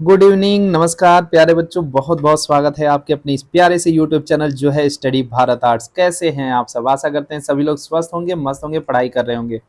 Good evening, नमस्कार प्यारे बच्चों। बहुत बहुत स्वागत है आपके अपने इस प्यारे से यूट्यूब चैनल जो है स्टडी भारत आर्ट्स। कैसे हैं आप सब? आशा करते हैं सभी लोग स्वस्थ होंगे, मस्त होंगे, पढ़ाई कर रहे होंगे।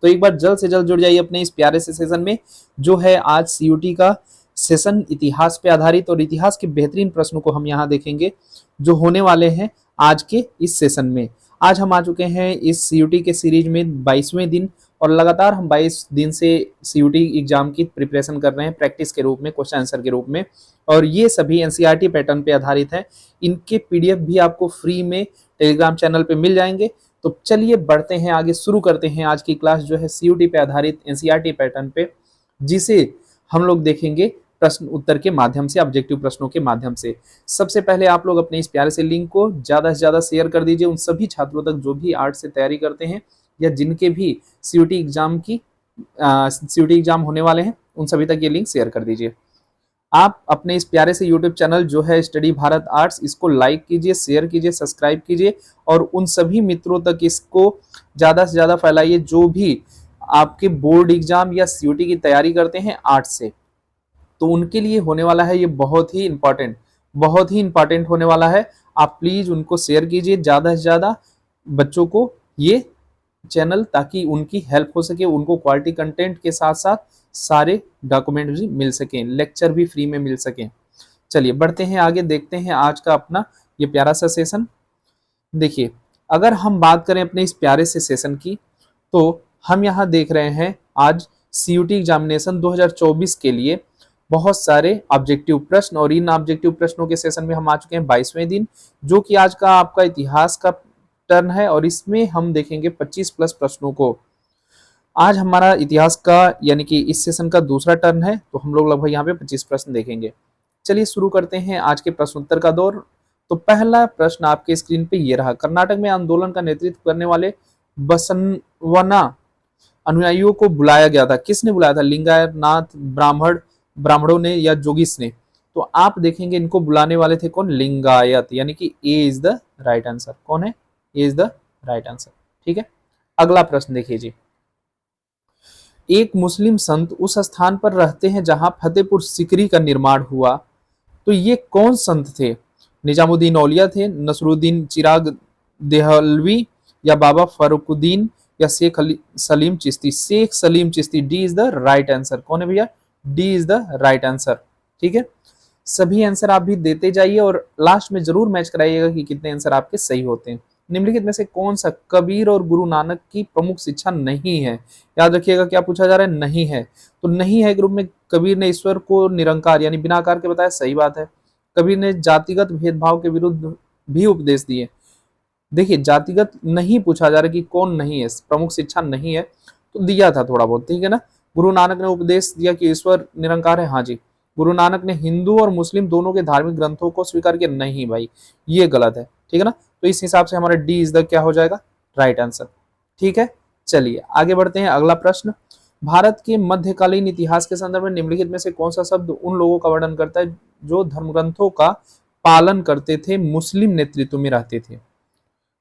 तो एक बार जल्द से जल्द जुड़ जाइए अपने इस प्यारे से सेशन में जो है आज सीयूटी का सेशन इतिहास पे आधारित, और इतिहास के बेहतरीन प्रश्नों को हम यहाँ देखेंगे जो होने वाले हैं आज के इस सेशन में। आज हम आ चुके हैं इस सीयूटी के सीरीज में 22वें दिन, और लगातार हम 22 दिन से सीयूटी एग्जाम की प्रिपरेशन कर रहे हैं प्रैक्टिस के रूप में, क्वेश्चन आंसर के रूप में। और ये सभी एनसीईआरटी पैटर्न पे आधारित हैं। इनके पीडीएफ भी आपको फ्री में टेलीग्राम चैनल पे मिल जाएंगे। तो चलिए बढ़ते हैं आगे, शुरू करते हैं आज की क्लास जो है सीयूटी पे आधारित एनसीईआरटी पैटर्न पे, जिसे हम लोग देखेंगे प्रश्न उत्तर के माध्यम से, ऑब्जेक्टिव प्रश्नों के माध्यम से। सबसे पहले आप लोग अपने इस प्यारे से लिंक को ज्यादा से ज्यादा शेयर कर दीजिए उन सभी छात्रों तक जो भी आर्ट से तैयारी करते हैं या जिनके भी सीयूटी एग्जाम होने वाले हैं, उन सभी तक ये लिंक शेयर कर दीजिए। आप अपने इस प्यारे से यूट्यूब चैनल जो है स्टडी भारत आर्ट्स, इसको लाइक कीजिए, शेयर कीजिए, सब्सक्राइब कीजिए, और उन सभी मित्रों तक इसको ज्यादा से ज्यादा फैलाइए जो भी आपके बोर्ड एग्जाम या सीयूटी की तैयारी करते हैं आर्ट्स से। तो उनके लिए होने वाला है ये बहुत ही इंपॉर्टेंट होने वाला है। आप प्लीज उनको शेयर कीजिए ज्यादा से ज्यादा बच्चों को ये चैनल, ताकि उनकी हेल्प हो सके, उनको क्वालिटी कंटेंट के साथ साथ सारे डॉक्यूमेंट भी मिल सकें, लेक्चर भी फ्री में मिल सकें। चलिए बढ़ते हैं आगे, देखते हैं आज का अपना ये प्यारा सा सेशन। देखिए, अगर हम बात करें अपने इस प्यारे से सेशन की, तो हम यहाँ देख रहे हैं आज सीयूटी एग्जामिनेशन 2024 के लिए बहुत सारे ऑब्जेक्टिव प्रश्न, और इन ऑब्जेक्टिव प्रश्नों के सेशन में हम आ चुके हैं 22वें दिन, जो कि आज का आपका इतिहास का टर्न है, और इसमें हम देखेंगे 25 प्लस प्रश्नों को। आज हमारा इतिहास का यानी कि इस सेशन का दूसरा टर्न है, तो हम लोग लगभग यहाँ पे 25 प्रश्न देखेंगे। चलिए शुरू करते हैं आज के प्रश्नोत्तर का दौर। तो पहला प्रश्न आपके स्क्रीन पे ये रहा। कर्नाटक में आंदोलन का नेतृत्व करने वाले बसवण्णा अनुयायियों को बुलाया गया था। किसने बुलाया था? लिंगायतनाथ ब्राह्मणों ने या जोगिस ने? तो आप देखेंगे इनको बुलाने वाले थे कौन? लिंगायत, यानी कि ए इज द राइट आंसर। कौन है? ए इज द राइट आंसर। ठीक है, अगला प्रश्न देखिए जी। एक मुस्लिम संत उस स्थान पर रहते हैं जहां फतेहपुर सिकरी का निर्माण हुआ। तो ये कौन संत थे? निजामुद्दीन औलिया थे, नसरुद्दीन चिराग देहलवी, या बाबा फरुकुद्दीन, या Salim Chishti? Sheikh Salim Chishti, D is the right answer. कौन है भैया? D is the right answer. ठीक है, सभी आंसर आप भी देते जाइए और लास्ट में जरूर मैच कराइएगा कि कितने आंसर आपके सही होते हैं। निम्नलिखित में से कौन सा कबीर और गुरु नानक की प्रमुख शिक्षा नहीं है? याद रखिएगा क्या पूछा जा रहा है, नहीं है। तो नहीं है ग्रुप में कबीर ने ईश्वर को निरंकार यानी बिना आकार के बताया, सही बात है। कबीर ने जातिगत भेदभाव के विरुद्ध भी उपदेश दिए। देखिए, जातिगत नहीं पूछा जा रहा कि कौन नहीं है, प्रमुख शिक्षा नहीं है, तो दिया था थोड़ा बहुत, ठीक है ना। गुरु नानक ने उपदेश दिया कि ईश्वर निरंकार है, हाँ जी। गुरु नानक ने हिंदू और मुस्लिम दोनों के धार्मिक ग्रंथों को स्वीकार किया, नहीं भाई, ये गलत है, ठीक है ना। तो इस हिसाब से हमारा डी इज द क्या हो जाएगा? Right answer. ठीक है, चलिए आगे बढ़ते हैं। अगला प्रश्न, भारत के मध्यकालीन इतिहास के संदर्भ में निम्नलिखित में से कौन सा शब्द उन लोगों का वर्णन करता है जो धर्मग्रंथों का पालन करते थे, मुस्लिम नेतृत्व में रहते थे?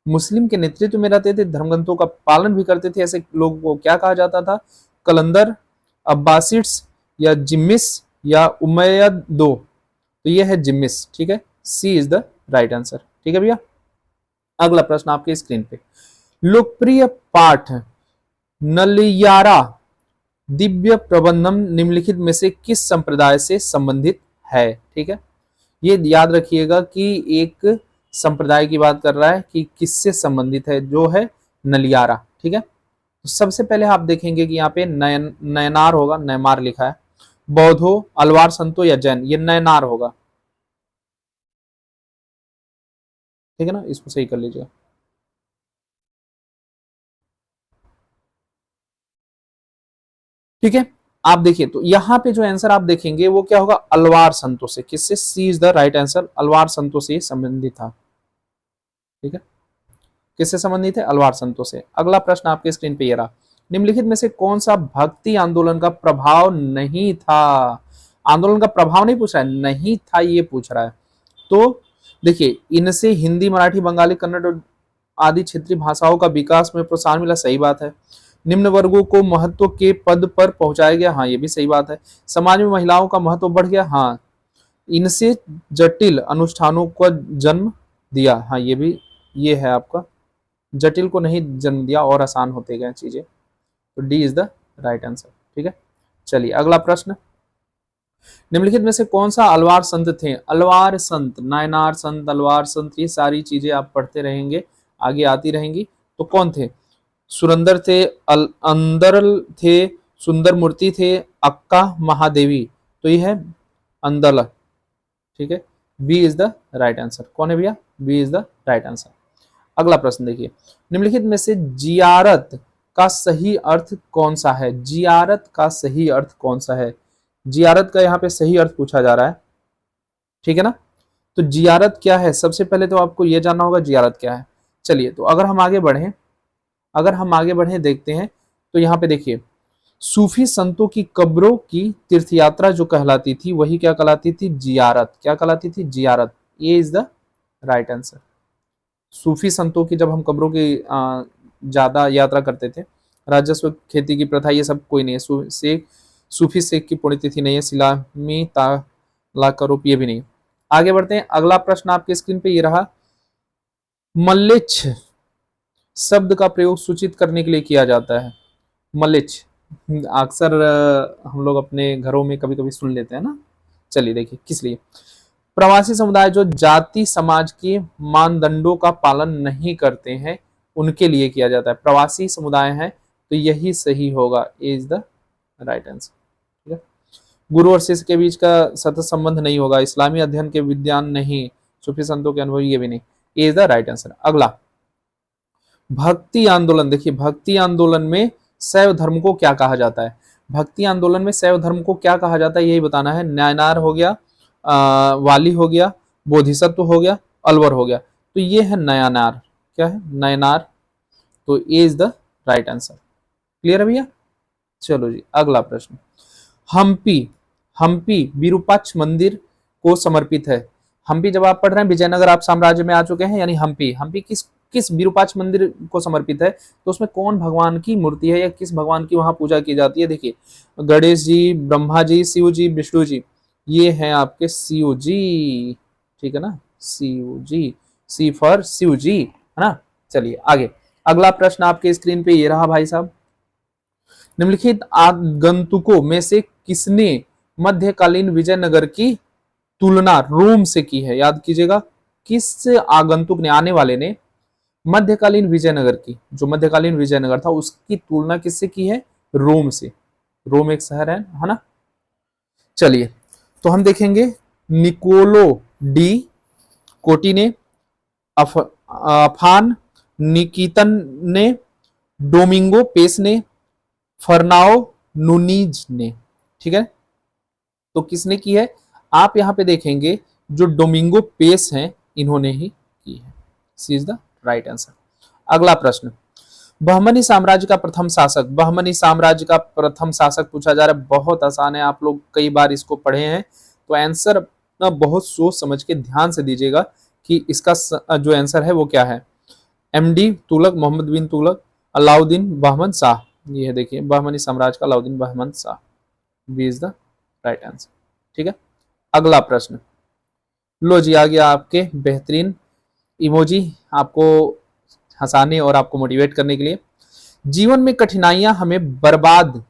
मुस्लिम के नेतृत्व में रहते थे, धर्मग्रंथों का पालन भी करते थे, ऐसे लोगों को क्या कहा जाता था? कलंदर, अब्बासिड्स, या जिम्मिस, या उमैयदों? तो ये है जिम्मिस। ठीक है, सी इज द राइट आंसर। ठीक है भैया, अगला प्रश्न आपके स्क्रीन पे। लोकप्रिय पाठ नलियारा दिव्य प्रबंधम निम्नलिखित में से किस संप्रदाय से संबंधित है? ठीक है, ये याद रखिएगा कि एक संप्रदाय की बात कर रहा है कि किससे संबंधित है, जो है नलियारा। ठीक है, तो सबसे पहले आप देखेंगे कि यहाँ पे नयनार होगा, नयमार लिखा है। बौद्धो, अलवार संतो, या जैन? ये नयनार होगा, ठीक है ना, इसको सही कर लीजिएगा। ठीक है, आप देखिए तो यहाँ पे जो आंसर आप देखेंगे वो क्या होगा? अलवार संतों से। किससे? C is the right answer, Alvar संतों से संबंधित था। ठीक है, किससे संबंधित है? अलवार संतों से। अगला प्रश्न आपके स्क्रीन पे ये रहा। निम्नलिखित में से कौन सा भक्ति आंदोलन का प्रभाव नहीं था? आंदोलन का प्रभाव नहीं पूछ रहा है, नहीं था ये पूछ रहा है। तो देखिए, इनसे हिंदी, मराठी, बंगाली, कन्नड़ आदि क्षेत्रीय भाषाओं का विकास में प्रोत्साहन मिला, सही बात है। निम्न वर्गों को महत्व के पद पर पहुंचाया गया, हाँ ये भी सही बात है। समाज में महिलाओं का महत्व बढ़ गया, हाँ। इनसे जटिल अनुष्ठानों का जन्म दिया, हाँ ये भी, ये है आपका, जटिल को नहीं जन्म दिया और आसान होते गए चीजें, तो D is the right answer. ठीक है, चलिए अगला प्रश्न, निम्नलिखित में से कौन सा अलवार संत थे? अलवार संत, नायनार संत, अलवार संत, ये सारी चीजें आप पढ़ते रहेंगे, आगे आती रहेंगी। तो कौन थे? सुरंदर थे, अंदरल थे, सुंदर मूर्ति थे, अक्का महादेवी, तो ये है अंदल। ठीक है, B is the right answer. कौन है भैया? B is the right answer. अगला प्रश्न देखिए, निम्नलिखित में से जियारत का सही अर्थ कौन सा है? जियारत का सही अर्थ कौन सा है? जियारत का यहाँ पे सही अर्थ पूछा जा रहा है, ठीक है ना। तो जियारत क्या है? सबसे पहले तो आपको यह जानना होगा जियारत क्या है। चलिए, तो अगर हम आगे बढ़े देखते हैं, तो यहाँ पे देखिए, सूफी संतों की कब्रों की तीर्थ यात्रा जो कहलाती थी, वही क्या कहलाती थी? जियारत। क्या कहलाती थी? जियारत। ये इज द राइट आंसर। सूफी संतों की जब हम कब्रों की ज्यादा यात्रा करते थे, राजस्व, खेती की प्रथा, ये सब कोई नहीं है। सूफी शेख की पुण्यतिथि नहीं है, सिलामी तालाकरूप ये भी नहीं। आगे बढ़ते हैं, अगला प्रश्न आपके स्क्रीन पे ये रहा, मल्लिच्छ शब्द का प्रयोग सूचित करने के लिए किया जाता है। मल्लिच्छ अक्सर हम लोग अपने घरों में कभी कभी सुन लेते हैं ना। चलिए देखिए, किस लिए? प्रवासी समुदाय जो जाति समाज के मानदंडों का पालन नहीं करते हैं, उनके लिए किया जाता है। प्रवासी समुदाय है, तो यही सही होगा, इज द राइट आंसर। ठीक है, गुरु और शिष्य के बीच का सतत संबंध नहीं होगा, इस्लामी अध्ययन के विद्वान नहीं, सूफी संतों के अनुभव, ये भी नहीं, इज द राइट आंसर। अगला, भक्ति आंदोलन, देखिए भक्ति आंदोलन में शैव धर्म को क्या कहा जाता है? भक्ति आंदोलन में शैव धर्म को क्या कहा जाता है, यही बताना है। नायनार हो गया, वाली हो गया, बोधिसत्व हो गया, अलवर हो गया, तो ये है नयानार। क्या है? नयनार, तो A is the right answer. Clear है भैया? चलो जी, अगला प्रश्न, हम्पी विरूपाक्ष मंदिर को समर्पित है। हम्पी जब आप पढ़ रहे हैं, विजयनगर आप साम्राज्य में आ चुके हैं, यानी हम्पी किस विरूपाक्ष मंदिर को समर्पित है? तो उसमें कौन भगवान की मूर्ति है या किस भगवान की वहां पूजा की जाती है? देखिए, गणेश जी, ब्रह्मा जी, शिव जी, विष्णु जी, ये हैं आपके शिव जी। ठीक है ना, शिव जी, सी फॉर शिव जी, है ना। चलिए आगे, अगला प्रश्न आपके स्क्रीन पे ये रहा भाई साहब, निम्नलिखित आगंतुकों में से किसने मध्यकालीन विजयनगर की तुलना रोम से की है? याद कीजिएगा, किस आगंतुक ने, आने वाले ने, मध्यकालीन विजयनगर की, जो मध्यकालीन विजयनगर था, उसकी तुलना किससे की है? रोम से। रोम एक शहर है ना। चलिए, तो हम देखेंगे, निकोलो डी कोटी ने, अफान निकितन ने, डोमिंगो पेस ने, फर्नाओ नुनीज ने। ठीक है, तो किसने की है? आप यहां पे देखेंगे, जो डोमिंगो पेस हैं, इन्होंने ही की है। सी इज द राइट आंसर। अगला प्रश्न, बहमनी साम्राज्य का प्रथम शासक, बहमनी साम्राज्य का प्रथम शासक पूछा जा रहा है, बहुत आसान है, आप लोग कई बार इसको पढ़े हैं, तो आंसर ना बहुत सोच समझ के ध्यान से दीजिएगा कि इसका जो आंसर है वो क्या है। एमडी तुगलक, मोहम्मद बिन तुगलक, अलाउद्दीन बहमन शाह, ये है देखिए, बहमनी साम्राज्य का Alauddin Bahman Shah, B is the right answer. ठीक है, अगला प्रश्न, लो जी, आ गया आपके बेहतरीन इमोजी, आपको हंसाने और आपको मोटिवेट करने के लिए। जीवन में कठिनाइयां हमें बर्बाद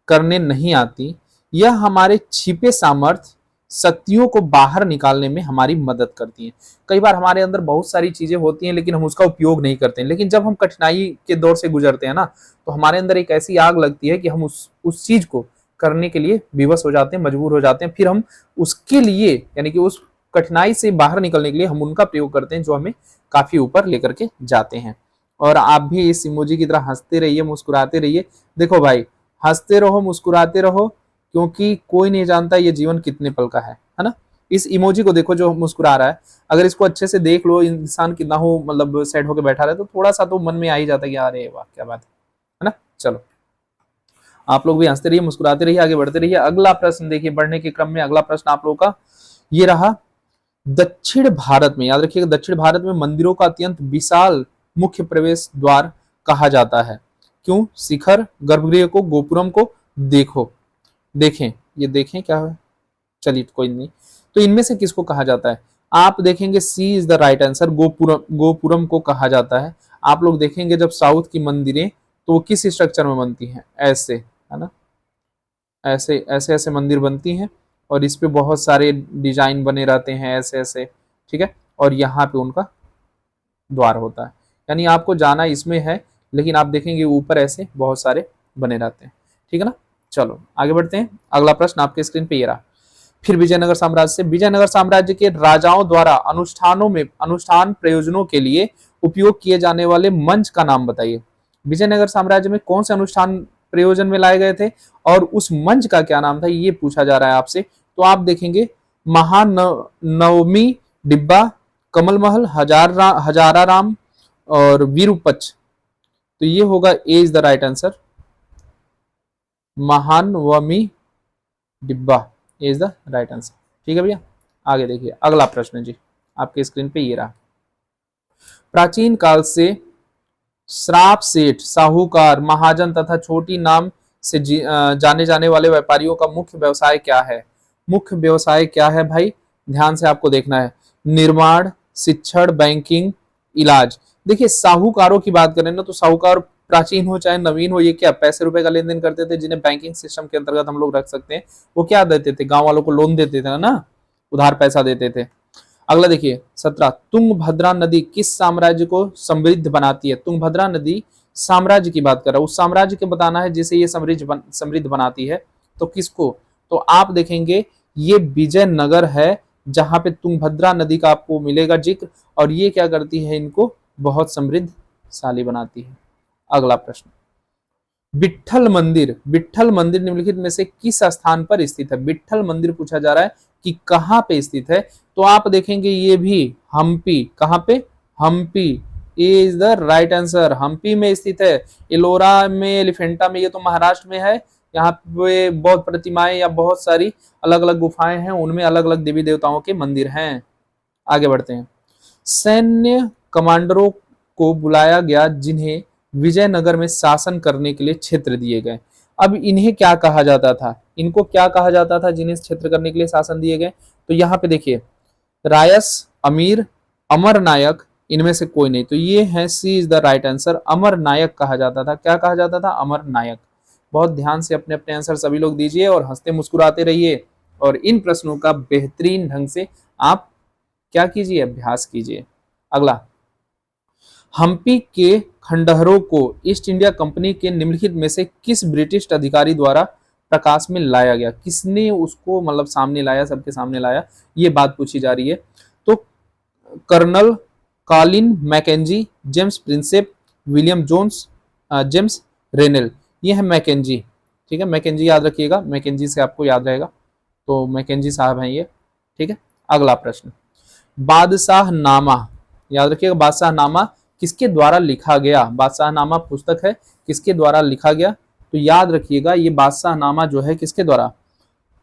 करने नहीं आती, यह हमारे छिपे सामर्थ्य शक्तियों को बाहर निकालने में हमारी मदद करती हैं। कई बार हमारे अंदर बहुत सारी चीजें होती हैं, लेकिन हम उसका उपयोग नहीं करते हैं, लेकिन जब हम कठिनाई के दौर से गुजरते हैं ना, तो हमारे अंदर एक ऐसी आग लगती है कि हम उस चीज को करने के लिए विवश हो जाते हैं, मजबूर हो जाते हैं, फिर हम उसके लिए, यानी कि उस कठिनाई से बाहर निकलने के लिए हम उनका प्रयोग करते हैं, जो हमें काफी ऊपर लेकर के जाते हैं। और आप भी इस इमोजी की तरह हंसते रहिए, मुस्कुराते रहिए। देखो भाई, हंसते रहो, मुस्कुराते रहो, क्योंकि कोई नहीं जानता ये जीवन कितने पल का है ना। इस इमोजी को देखो जो मुस्कुरा रहा है, अगर इसको अच्छे से देख लो, इंसान कितना हो मतलब सेट होकर बैठा रहे, तो थोड़ा सा तो मन में आ ही जाता है कि अरे वाह क्या बात है ना। चलो, आप लोग भी हंसते रहिए, मुस्कुराते रहिए, आगे बढ़ते रहिए। अगला प्रश्न देखिए, बढ़ने के क्रम में अगला प्रश्न आप लोगों का ये रहा, दक्षिण भारत में, याद रखिएगा, दक्षिण भारत में मंदिरों का अत्यंत विशाल मुख्य प्रवेश द्वार कहा जाता है। क्यों? शिखर गर्भगृह को, गोपुरम को, देखो, देखें, ये देखें क्या है, चलिए कोई नहीं। तो इनमें से किसको कहा जाता है? आप देखेंगे C is the right answer, gopuram को कहा जाता है। आप लोग देखेंगे जब साउथ की मंदिरें तो वो किस स्ट्रक्चर में बनती हैं? ऐसे, है ना, ऐसे ऐसे ऐसे मंदिर बनती हैं और इस पे बहुत सारे डिजाइन बने रहते हैं ऐसे ऐसे, ठीक है, और यहाँ पे उनका द्वार होता है। यानी आपको जाना इसमें है, लेकिन आप देखेंगे ऊपर ऐसे बहुत सारे बने रहते हैं, ठीक है ना। चलो आगे बढ़ते हैं। अगला प्रश्न आपके स्क्रीन पे ये रहा। फिर विजयनगर साम्राज्य से, विजयनगर साम्राज्य के राजाओं द्वारा अनुष्ठान प्रयोजनों के लिए उपयोग किए जाने वाले मंच का नाम बताइए। विजयनगर साम्राज्य में कौन से अनुष्ठान प्रयोजन में लाए गए थे और उस मंच का क्या नाम था, ये पूछा जा रहा है आपसे। तो आप देखेंगे महानवमी डिब्बा, कमल महल, हजारा राम और वीरूपच। तो ये होगा A is the right answer, Mahanavami Dibba is the right answer, ठीक है भैया। आगे देखिए अगला प्रश्न जी, आपके स्क्रीन पे ये रहा। प्राचीन काल से श्राप सेठ, साहूकार, महाजन तथा छोटी नाम से जाने जाने वाले व्यापारियों का मुख्य व्यवसाय क्या है? मुख्य व्यवसाय क्या है भाई, ध्यान से आपको देखना है। निर्माण, शिक्षण, बैंकिंग, इलाज। देखिए साहूकारों की बात करें ना, तो साहूकार प्राचीन हो चाहे नवीन हो, ये क्या पैसे रुपए का लेन देन करते थे, जिन्हें बैंकिंग सिस्टम के अंतर्गत हम लोग रख सकते हैं। वो क्या देते थे? गांव वालों को लोन देते थे ना, उधार पैसा देते थे। अगला देखिए 17, तुंगभद्रा नदी किस साम्राज्य को समृद्ध बनाती है? तुंगभद्रा नदी साम्राज्य की बात कर रहा हूं, उस साम्राज्य के बताना है जिसे ये समृद्ध बनाती है। तो किसको? तो आप देखेंगे ये विजयनगर है, जहां पे तुंगभद्रा नदी का आपको मिलेगा जिक्र, और ये क्या करती है, इनको बहुत समृद्धशाली बनाती है। अगला प्रश्न, विट्ठल मंदिर निम्नलिखित में से किस स्थान पर स्थित है? विट्ठल मंदिर पूछा जा रहा है कि कहां पे स्थित है। तो आप देखेंगे ये भी हम्पी, कहां पे? Hampi is the right answer, Hampi में स्थित है। एलोरा में, एलिफेंटा में, ये तो महाराष्ट्र में है। यहाँ पे बहुत प्रतिमाएं या बहुत सारी अलग अलग गुफाएं हैं, उनमें अलग अलग देवी देवताओं के मंदिर हैं। आगे बढ़ते हैं। सैन्य कमांडरों को बुलाया गया जिन्हें विजयनगर में शासन करने के लिए क्षेत्र दिए गए। अब इन्हें क्या कहा जाता था? इनको क्या कहा जाता था जिन्हें क्षेत्र करने के लिए शासन दिए गए? तो यहाँ पे देखिए रायस, अमीर, अमर नायक, इनमें से कोई नहीं। तो ये है सी इज द राइट आंसर, अमर नायक कहा जाता था। क्या कहा जाता था? अमर नायक। बहुत ध्यान से अपने अपने आंसर सभी लोग दीजिए और हंसते मुस्कुराते रहिए, और इन प्रश्नों का बेहतरीन ढंग से आप क्या कीजिए, अभ्यास कीजिए। अगला, हम्पी के खंडहरों को ईस्ट इंडिया कंपनी के निम्नलिखित में से किस ब्रिटिश अधिकारी द्वारा प्रकाश में लाया गया? किसने उसको मतलब सामने लाया, सबके सामने लाया, ये बात पूछी जा रही है। तो colonel Colin Mackenzie, James Prinsep, William Jones, James Rennell, ये है मैकेंजी, ठीक है। मैकेंजी याद रखिएगा, मैकेंजी से आपको याद रहेगा, तो मैकेंजी साहब हैं ये, ठीक है। अगला प्रश्न, बादशाहनामा, याद रखिएगा बादशाहनामा किसके द्वारा लिखा गया? बादशाहनामा पुस्तक है, किसके द्वारा लिखा गया? तो याद रखिएगा ये बादशाहनामा जो है किसके द्वारा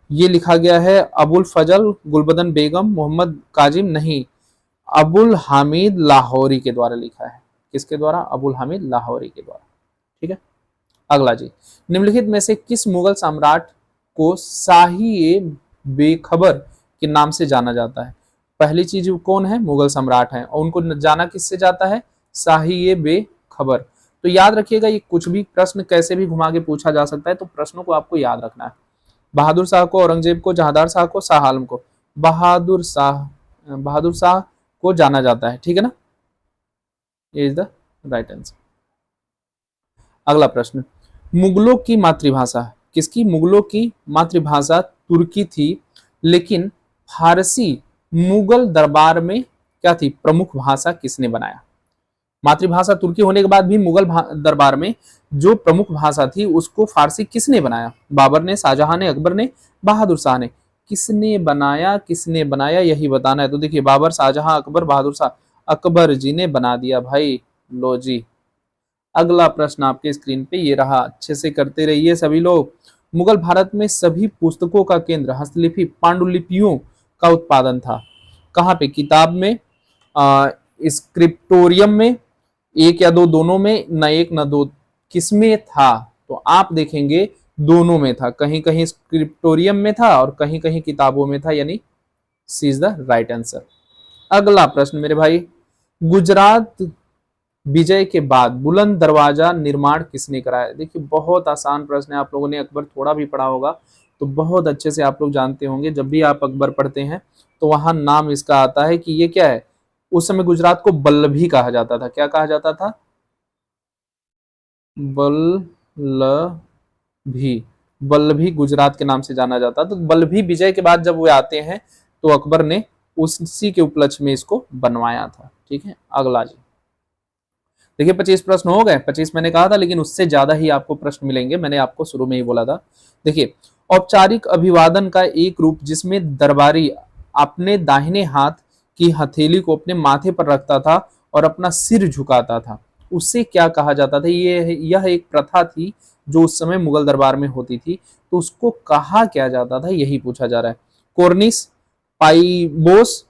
ये लिखा गया है? अबुल फजल, गुलबदन बेगम, मोहम्मद काजिम, नहीं, अबुल हामिद लाहौरी के द्वारा लिखा है। किसके द्वारा? अबुल हामिद लाहौरी के द्वारा, ठीक है। अगला जी, निम्नलिखित में से किस मुगल सम्राट को शाही बेखबर के नाम से जाना जाता है? पहली चीज कौन है? मुगल सम्राट हैं, और उनको जाना किससे जाता है? शाही बेखबर। तो याद रखिएगा ये कुछ भी प्रश्न कैसे भी घुमा के पूछा जा सकता है, तो प्रश्नों को आपको याद रखना है। बहादुर शाह को, औरंगजेब को, जहांदार शाह को, शाह आलम को। बहादुर शाह को जाना जाता है, ठीक है ना, ये इज द राइट आंसर। अगला प्रश्न, मुगलों की मातृभाषा किसकी? मुगलों की मातृभाषा तुर्की थी, लेकिन फारसी मुगल दरबार में क्या थी? प्रमुख भाषा किसने बनाया? मातृभाषा तुर्की होने के बाद भी मुगल दरबार में जो प्रमुख भाषा थी उसको फारसी किसने बनाया? बाबर ने, शाहजहां ने, अकबर ने, बहादुर शाह ने? किसने बनाया, किसने बनाया, यही बताना है। तो देखिए बाबर, शाहजहां, अकबर, बहादुर शाह, अकबर जी ने बना दिया भाई। लो जी, अगला प्रश्न आपके स्क्रीन पे ये रहा, अच्छे से करते रहिए सभी लोग। मुगल भारत में सभी पुस्तकों का केंद्र हस्तलिपि पांडुलिपियों का उत्पादन था। कहाँ पे? किताब में, स्क्रिप्टोरियम में, एक या दो, दोनों में, न एक न दो, किसमें था? तो आप देखेंगे दोनों में था, कहीं कहीं स्क्रिप्टोरियम में था और कहीं कहीं किताबों में था, यानी सी इज द राइट आंसर। अगला प्रश्न मेरे भाई, गुजरात विजय के बाद बुलंद दरवाजा निर्माण किसने कराया? देखिए बहुत आसान प्रश्न है, आप लोगों ने अकबर थोड़ा भी पढ़ा होगा तो बहुत अच्छे से आप लोग जानते होंगे। जब भी आप अकबर पढ़ते हैं तो वहां नाम इसका आता है कि ये क्या है, उस समय गुजरात को बल्लभी कहा जाता था। क्या कहा जाता था? बल्लभी। बल्लभी गुजरात के नाम से जाना जाता। तो बल्लभी विजय के बाद जब वे आते हैं तो अकबर ने उसी के उपलक्ष्य में इसको बनवाया था। ठीक है, अगला जी देखिए 25 प्रश्न हो गए। 25 मैंने कहा था, लेकिन उससे ज्यादा ही आपको प्रश्न मिलेंगे, मैंने आपको शुरू में ही बोला था। देखिए, औपचारिक अभिवादन का एक रूप जिसमें दरबारी अपने दाहिने हाथ की हथेली को अपने माथे पर रखता था और अपना सिर झुकाता था, उसे क्या कहा जाता था? यह एक प्रथा थी जो उस समय मुगल दरबार में होती थी, तो उसको कहा क्या जाता था, यही पूछा जा रहा है। कोर्निस, पाइबोस,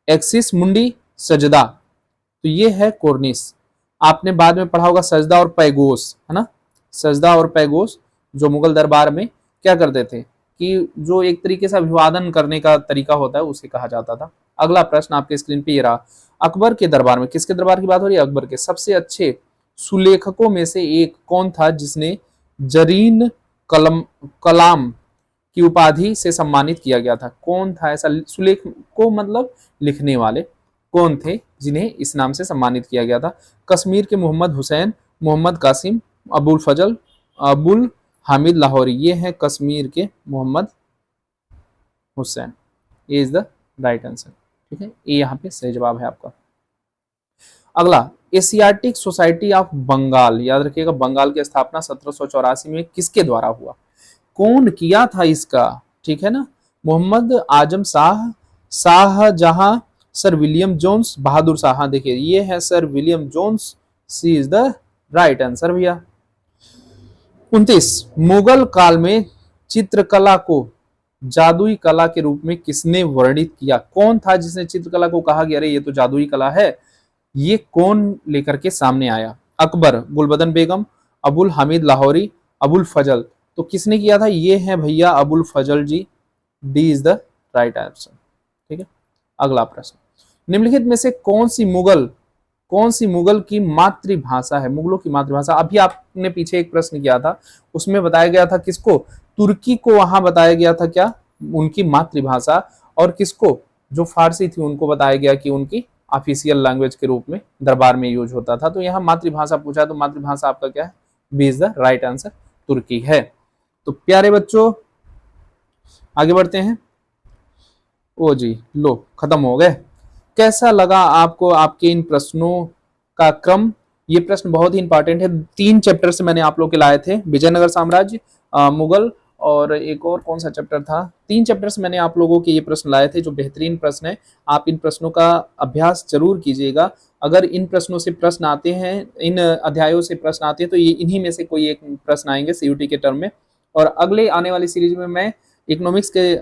एक्सिस मुंडी, सजदा। तो ये है कोर्निस। आपने बाद में पढ़ा होगा सजदा और पैगोस, है ना। सजदा और पैगोस जो मुगल दरबार में क्या करते थे कि जो एक तरीके से अभिवादन करने का तरीका होता है उसे कहा जाता था। अगला प्रश्न आपके स्क्रीन पे ये रहा, अकबर के दरबार में, किसके दरबार की बात हो रही है? अकबर के सबसे अच्छे सुलेखकों में से एक कौन था जिसने जरीन कलाम की उपाधि से सम्मानित किया गया था? कौन था ऐसा सुलेख को मतलब लिखने वाले कौन थे जिन्हें इस नाम से सम्मानित किया गया था? कश्मीर के मोहम्मद हुसैन, मोहम्मद कासिम, अबुल फजल, अबुल हामिद लाहौरी। ये है कश्मीर के मोहम्मद हुसैन। ये इज द राइट आंसर। ठीक है, ये यहाँ पे सही जवाब है आपका। अगला, एशियाटिक सोसाइटी ऑफ बंगाल, याद रखिएगा बंगाल की स्थापना 1784 में किसके द्वारा हुआ? कौन किया था इसका? ठीक है ना, Mohammad Azam Shah, Shahjahan, sir William Jones, Bahadur Shah. हाँ देखिए ये है sir William Jones, C is the right answer भैया। 29, मुगल काल में चित्रकला को जादुई कला के रूप में किसने वर्णित किया? कौन था जिसने चित्रकला को कहा कि अरे ये तो जादुई कला है? ये कौन लेकर के सामने आया? अकबर, गुलबदन बेगम, अबुल हामिद लाहौरी, अबुल फजल। तो किसने किया था? ये है भैया Abul Fazal ji. D is the right answer. ठीक है, अगला प्रश्न, निम्नलिखित में से कौन सी मुगल की मातृभाषा है? मुगलों की मातृभाषा, अभी आपने पीछे एक प्रश्न किया था उसमें बताया गया था किसको? तुर्की को वहां बताया गया था क्या उनकी मातृभाषा, और किसको जो फारसी थी उनको बताया गया कि उनकी ऑफिशियल लैंग्वेज के रूप में दरबार में यूज होता था। तो यहाँ मातृभाषा पूछा, तो मातृभाषा आपका क्या है? B is the right answer, Turki है। तो प्यारे बच्चों आगे बढ़ते हैं। ओ जी लो खत्म हो गए। कैसा लगा आपको आपके इन प्रश्नों का क्रम? ये प्रश्न बहुत ही इंपॉर्टेंट है। 3 चैप्टर से मैंने आप लोग के लाए थे, विजयनगर साम्राज्य, मुगल, और एक और कौन सा चैप्टर था? 3 चैप्टर से मैंने आप लोगों के ये प्रश्न लाए थे जो बेहतरीन प्रश्न है। आप इन प्रश्नों का अभ्यास जरूर कीजिएगा। अगर इन प्रश्नों से प्रश्न आते हैं, इन अध्यायों से प्रश्न आते हैं, तो ये इन्हीं में से कोई एक प्रश्न आएंगे सीयूटी के टर्म में। और अगले आने वाली सीरीज में मैं इकोनॉमिक्स के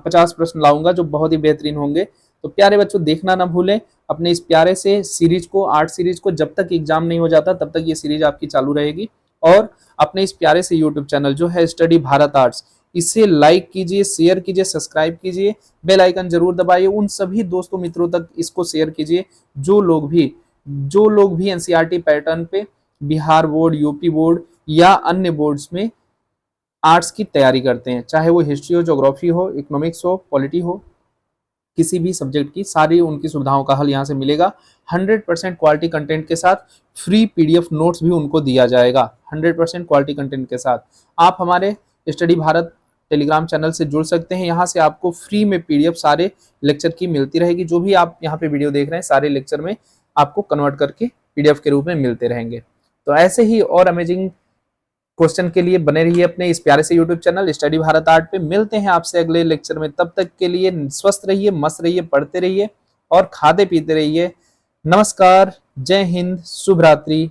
50 प्रश्न लाऊंगा जो बहुत ही बेहतरीन होंगे। तो प्यारे बच्चों देखना ना भूलें अपने इस प्यारे से सीरीज को, आर्ट सीरीज को। जब तक एग्जाम नहीं हो जाता तब तक ये सीरीज आपकी चालू रहेगी। और अपने इस प्यारे से यूट्यूब चैनल जो है स्टडी भारत आर्ट्स, इसे लाइक कीजिए, शेयर कीजिए, सब्सक्राइब कीजिए, बेल आइकन जरूर दबाइए। उन सभी दोस्तों मित्रों तक इसको शेयर कीजिए जो लोग भी एनसीईआरटी पैटर्न पे बिहार बोर्ड, यूपी बोर्ड या अन्य बोर्ड्स में आर्ट्स की तैयारी करते हैं, चाहे वो हिस्ट्री हो, ज्योग्राफी हो, इकोनॉमिक्स हो, पॉलिटी हो, किसी भी सब्जेक्ट की सारी उनकी सुविधाओं का हल यहाँ से मिलेगा। 100% क्वालिटी कंटेंट के साथ फ्री पीडीएफ नोट्स भी उनको दिया जाएगा 100% क्वालिटी कंटेंट के साथ। आप हमारे स्टडी भारत टेलीग्राम चैनल से जुड़ सकते हैं। यहाँ से आपको फ्री में पीडीएफ सारे लेक्चर की मिलती रहेगी। जो भी आप यहाँ पे वीडियो देख रहे हैं सारे लेक्चर में आपको कन्वर्ट करके पीडीएफ के रूप में मिलते रहेंगे। तो ऐसे ही और अमेजिंग क्वेश्चन के लिए बने रहिए अपने इस प्यारे से YouTube channel study Bharat art पे। मिलते हैं आपसे अगले लेक्चर में, तब तक के लिए स्वस्थ रहिए, मस्त रहिए, पढ़ते रहिए और खाते पीते रहिए। नमस्कार, जय हिंद, शुभ रात्रि।